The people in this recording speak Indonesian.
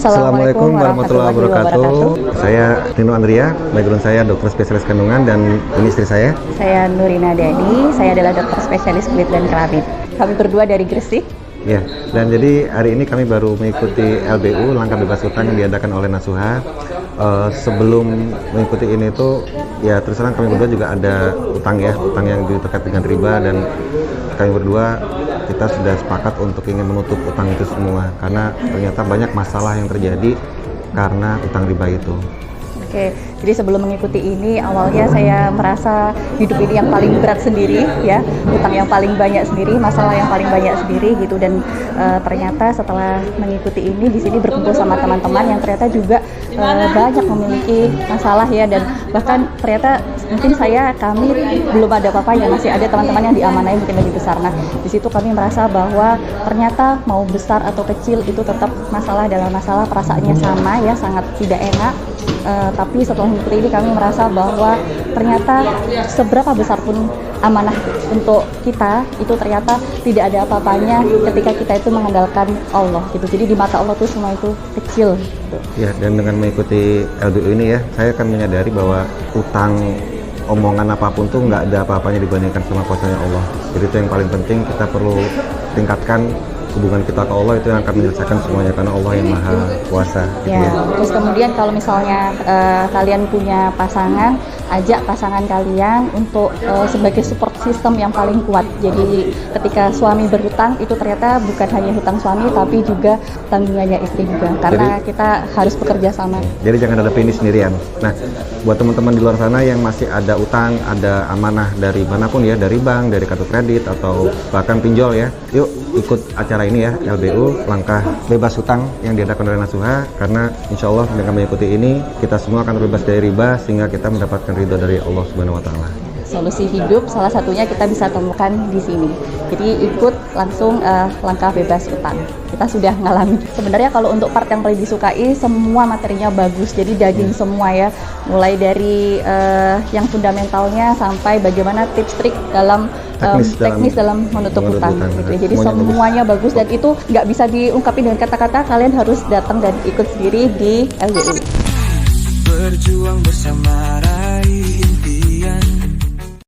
Assalamualaikum warahmatullahi wabarakatuh. Saya Nino Andria, background saya dokter spesialis kandungan dan ini istri saya. Saya Nurina Dadi, saya adalah dokter spesialis kulit dan kelamin. Kami berdua dari Gresik. Ya, dan jadi hari ini kami baru mengikuti LBU, langkah bebas utang yang diadakan oleh Nasuha. Sebelum mengikuti ini tuh, ya terus terang kami berdua juga ada utang yang terkait dengan riba, dan kami berdua kita sudah sepakat untuk ingin menutup utang itu semua karena ternyata banyak masalah yang terjadi karena utang riba itu. Oke, jadi sebelum mengikuti ini awalnya saya merasa hidup ini yang paling berat sendiri ya, utang yang paling banyak sendiri, masalah yang paling banyak sendiri gitu, dan ternyata setelah mengikuti ini di sini berkumpul sama teman-teman yang ternyata juga banyak memiliki masalah ya, dan bahkan ternyata mungkin kami belum ada apa-apanya, masih ada teman-teman yang diamanai mungkin lebih besar. Nah, di situ kami merasa bahwa ternyata mau besar atau kecil itu tetap masalah adalah masalah, perasaannya sama ya, sangat tidak enak. Tapi setelah mengikuti ini kami merasa bahwa ternyata seberapa besar pun amanah untuk kita itu ternyata tidak ada apa-apanya ketika kita itu mengandalkan Allah gitu. Jadi di mata Allah tuh semua itu kecil gitu. Ya, dan dengan mengikuti LBU ini ya, saya akan menyadari bahwa utang omongan apapun tuh nggak ada apa-apanya dibandingkan sama kuasanya Allah. Jadi itu yang paling penting, kita perlu tingkatkan hubungan kita ke Allah, itu yang akan menyelesaikan semuanya karena Allah yang maha kuasa gitu ya. Terus kemudian kalau misalnya kalian punya pasangan, ajak pasangan kalian untuk sebagai support system yang paling kuat. Jadi ketika suami berhutang itu ternyata bukan hanya hutang suami tapi juga tanggungannya istri juga, karena jadi, kita harus bekerja sama. Jadi jangan hadapi ini sendirian. Nah, buat teman-teman di luar sana yang masih ada utang, ada amanah dari manapun ya, dari bank, dari kartu kredit atau bahkan pinjol ya, yuk ikut acara ini ya, LBU, langkah bebas hutang yang diadakan oleh Nasuha, karena insya Allah dengan mengikuti ini kita semua akan terbebas dari riba sehingga kita mendapatkan ridho dari Allah Subhanahu wa Ta'ala. Solusi hidup salah satunya kita bisa temukan di sini. Jadi ikut langsung langkah bebas utang. Kita sudah ngalami. Sebenarnya kalau untuk part yang paling disukai, semua materinya bagus. Jadi daging semua ya. Mulai dari yang fundamentalnya sampai bagaimana tips trik dalam teknis dalam menutup utang gitu. Jadi semuanya bagus, dan itu nggak bisa diungkapin dengan kata-kata. Kalian harus datang dan ikut sendiri di LBU. Berjuang bersama